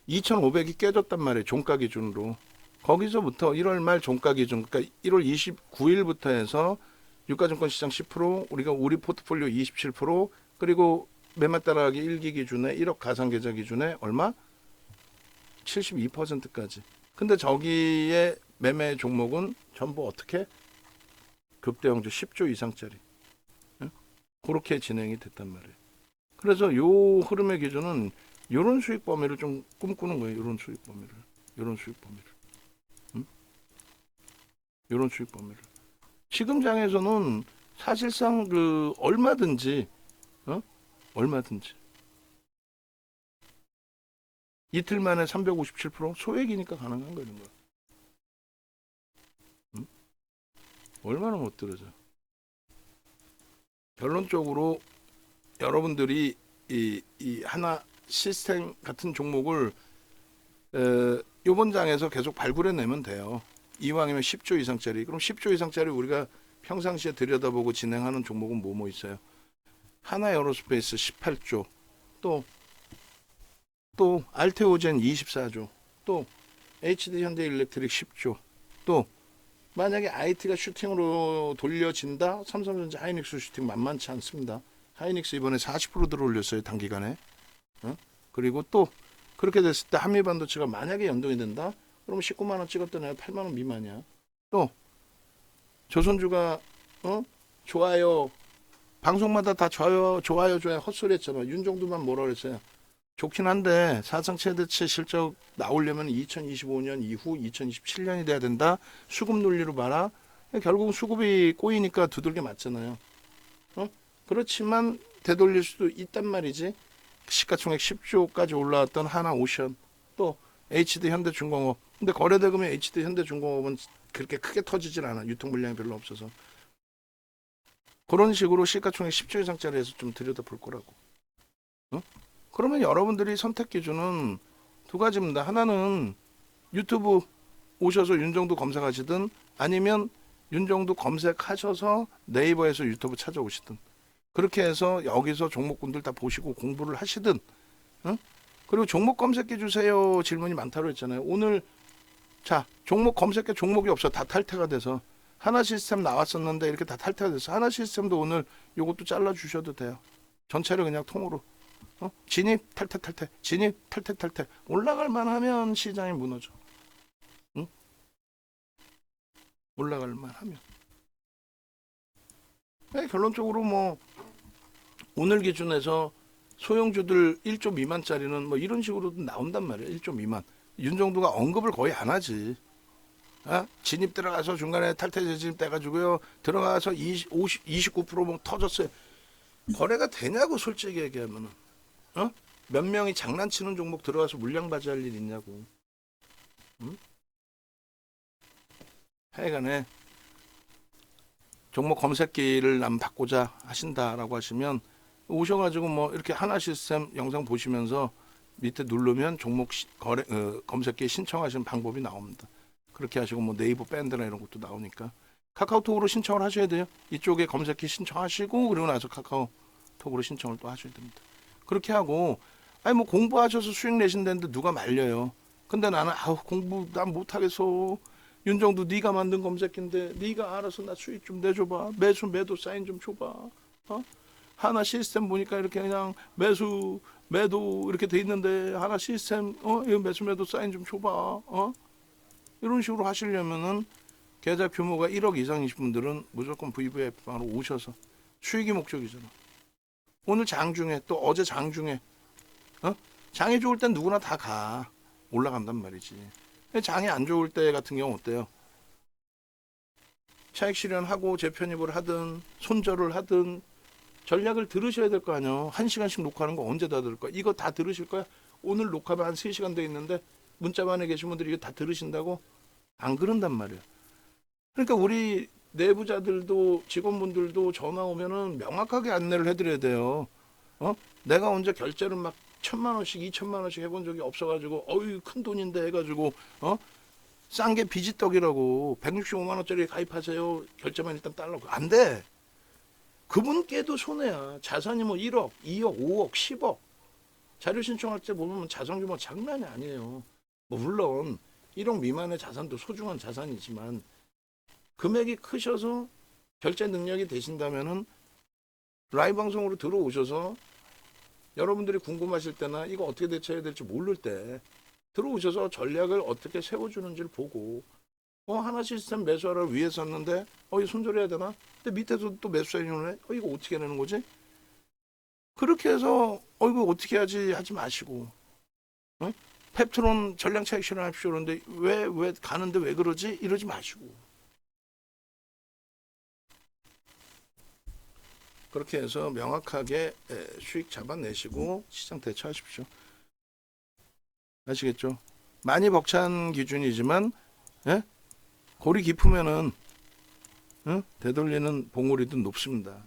2,500이 깨졌단 말이에요. 종가 기준으로. 거기서부터 1월 말 종가 기준, 그러니까 1월 29일부터 해서 유가증권 시장 10%, 우리 포트폴리오 27%, 그리고 매매 따라가기 1기 기준에 1억 가상계좌 기준에 얼마? 72%까지. 근데 저기에 매매 종목은 전부 어떻게? 급대형주 10조 이상짜리. 그렇게 진행이 됐단 말이에요. 그래서 요 흐름의 기준은 요런 수익 범위를 좀 꿈꾸는 거예요. 요런 수익 범위를. 요런 수익 범위를. 요런 수익 범위를. 지금 장에서는 사실상 그 얼마든지 얼마든지 이틀 만에 357% 소액이니까 가능한 거는 거야. 얼마나 못 들어져. 결론적으로 여러분들이 이 하나 시스템 같은 종목을 이번 장에서 계속 발굴해내면 돼요. 이왕이면 10조 이상짜리. 그럼 10조 이상짜리 우리가 평상시에 들여다보고 진행하는 종목은 뭐 있어요? 하나 에어로스페이스 18조, 또 알테오젠 24조, 또 HD 현대일렉트릭 10조, 또 만약에 IT가 슈팅으로 돌려진다? 삼성전자 하이닉스 슈팅 만만치 않습니다. 하이닉스 이번에 40% 들어올렸어요, 단기간에. 그리고 또 그렇게 됐을 때 한미반도체가 만약에 연동이 된다? 그러면 19만 원 찍었던 애가 8만 원 미만이야. 또 조선주가 좋아요. 방송마다 다 좋아요 헛소리 했잖아. 윤정두만 뭐라 그랬어요. 좋긴 한데 사상 최대치 실적 나오려면 2025년 이후 2027년이 돼야 된다. 수급 논리로 봐라. 결국 수급이 꼬이니까 두들겨 맞잖아요. 그렇지만 되돌릴 수도 있단 말이지. 시가총액 10조까지 올라왔던 하나오션, 또 HD 현대중공업. 근데 거래대금의 HD 현대중공업은 그렇게 크게 터지질 않아. 유통 물량이 별로 없어서. 그런 식으로 시가총액 10조 이상짜리에서 좀 들여다볼 거라고. 그러면 여러분들이 선택 기준은 두 가지입니다. 하나는 유튜브 오셔서 윤정도 검색하시든, 아니면 윤정도 검색하셔서 네이버에서 유튜브 찾아오시든, 그렇게 해서 여기서 종목군들 다 보시고 공부를 하시든. 그리고 종목 검색해 주세요 질문이 많다고 했잖아요. 오늘 자 종목 검색해, 종목이 없어. 다 탈퇴가 돼서. 하나 시스템 나왔었는데 이렇게 다 탈퇴가 돼서 하나 시스템도 오늘 요것도 잘라 주셔도 돼요. 전체를 그냥 통으로. 진입 탈퇴 진입 탈퇴 올라갈만 하면 시장이 무너져. 올라갈만 하면. 결론적으로 뭐 오늘 기준에서 소형주들 1조 미만짜리는 뭐 이런 식으로도 나온단 말이에요. 1조 미만. 윤정도가 언급을 거의 안 하지. 진입 들어가서 중간에 탈퇴 재진입 돼가지고요. 들어가서 29%뭐 터졌어요. 거래가 되냐고 솔직히 얘기하면은. 몇 명이 장난치는 종목 들어가서 물량바지 할 일 있냐고. 하여간에 종목 검색기를 남 받고자 하신다라고 하시면 오셔가지고 뭐 이렇게 하나 시스템 영상 보시면서 밑에 누르면 종목 검색기 신청하시는 방법이 나옵니다. 그렇게 하시고 뭐 네이버 밴드나 이런 것도 나오니까 카카오톡으로 신청을 하셔야 돼요. 이쪽에 검색기 신청하시고 그리고 나서 카카오톡으로 신청을 또 하셔야 됩니다. 그렇게 하고 아니 뭐 공부하셔서 수익 내신다는데 누가 말려요. 근데 나는 공부 난 못하겠어. 윤정도 네가 만든 검색기인데 네가 알아서 나 수익 좀 내줘봐. 매수 매도 사인 좀 줘봐. 하나 시스템 보니까 이렇게 그냥 매수 매도 이렇게 돼 있는데 하나 시스템 이거 매수 매도 사인 좀 줘봐. 이런 식으로 하시려면은 계좌 규모가 1억 이상이신 분들은 무조건 VVF로 오셔서 수익이 목적이잖아. 오늘 장중에 또 어제 장중에 장이 좋을 땐 누구나 다 가. 올라간단 말이지. 장이 안 좋을 때 같은 경우 어때요? 차익 실현하고 재편입을 하든 손절을 하든 전략을 들으셔야 될 거 아니에요. 1시간씩 녹화하는 거 언제 다 들을 거야? 이거 다 들으실 거야? 오늘 녹화가 한 3시간 돼 있는데 문자만에 계신 분들이 이거 다 들으신다고? 안 그런단 말이야. 그러니까 우리 내부자들도 직원분들도 전화 오면은 명확하게 안내를 해드려야 돼요. 내가 언제 결제를 막 1,000만 원씩 2,000만 원씩 해본 적이 없어가지고 어이 큰 돈인데 해가지고 싼 게 비지떡이라고 165만 원짜리 가입하세요. 결제만 일단 달라고. 안 돼. 그분께도 손해야. 자산이 뭐 1억, 2억, 5억, 10억. 자료 신청할 때 보면 자산 규모 장난이 아니에요. 뭐 물론 1억 미만의 자산도 소중한 자산이지만 금액이 크셔서 결제 능력이 되신다면은 라이브 방송으로 들어오셔서 여러분들이 궁금하실 때나 이거 어떻게 대처해야 될지 모를 때 들어오셔서 전략을 어떻게 세워주는지를 보고 하나 시스템 매수하러 위에 썼는데 이거 손절해야 되나? 근데 밑에서 또 매수 사인을 해? 이거 어떻게 되는 거지? 그렇게 해서 이거 어떻게 하지 하지 마시고, 어? 펩트론 전량 차익 실현합시오. 그런데 왜 가는데 왜 그러지? 이러지 마시고. 그렇게 해서 명확하게 수익 잡아내시고 시장 대처하십시오. 아시겠죠? 많이 벅찬 기준이지만, 예? 골이 깊으면은 되돌리는 봉우리도 높습니다.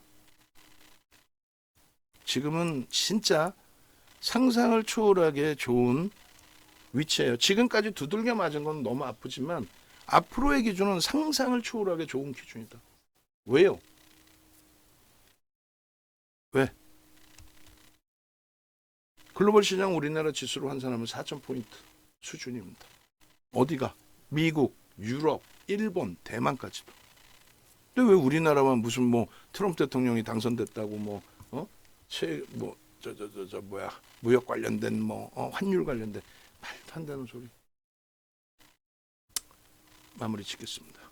지금은 진짜 상상을 초월하게 좋은 위치예요. 지금까지 두들겨 맞은 건 너무 아프지만 앞으로의 기준은 상상을 초월하게 좋은 기준이다. 왜요? 왜? 글로벌 시장 우리나라 지수로 환산하면 4,000포인트 수준입니다. 어디가? 미국, 유럽, 일본, 대만까지도. 근데 왜 우리나라만 무슨 뭐 트럼프 대통령이 당선됐다고 뭐뭐야 무역 관련된 환율 관련된 말도 안 되는 소리. 마무리 짓겠습니다.